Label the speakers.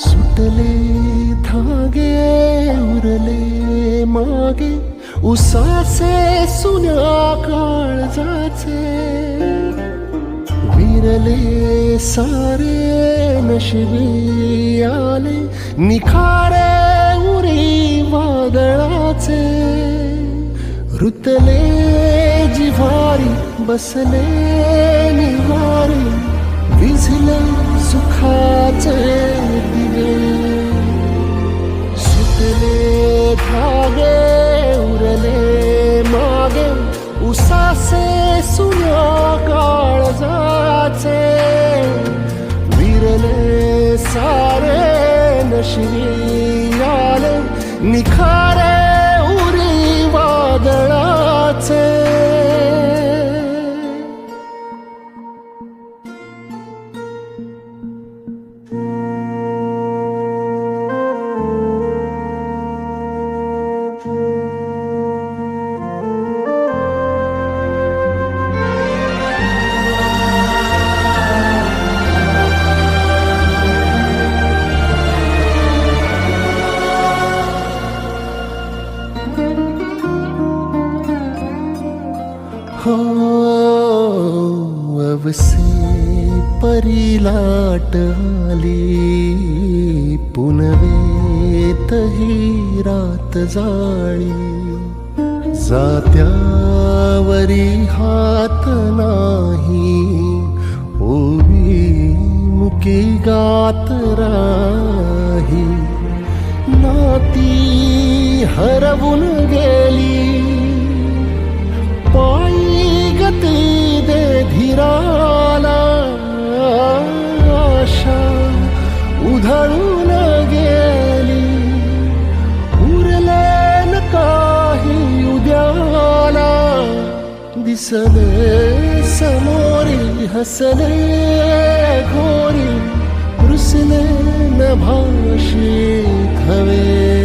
Speaker 1: सुटले धागे उरले मागे उसाचे सुन्या काळजाचे विरले सारे नशिबी आले निखारे उरी वादळाचे रुतले जिव्हारी बसले निवारी विझले सुखाचे दिवे सुटले धागे उरले मागे उसासे सुन्या काळजाचे विरले सारे नशिबी आले निखारे उरी वादळाचे हो अवसे परिलाट आली पुनवेतही रात जाळी जात्यावरी हात नाही ओवी मुकी गात राही नाती हरवून गेली पायी गती दे धीराला आशा उधळून गेली उरले न काही उद्याला दिसले समोरी हसले घोरी रुसले न भाषेत हवे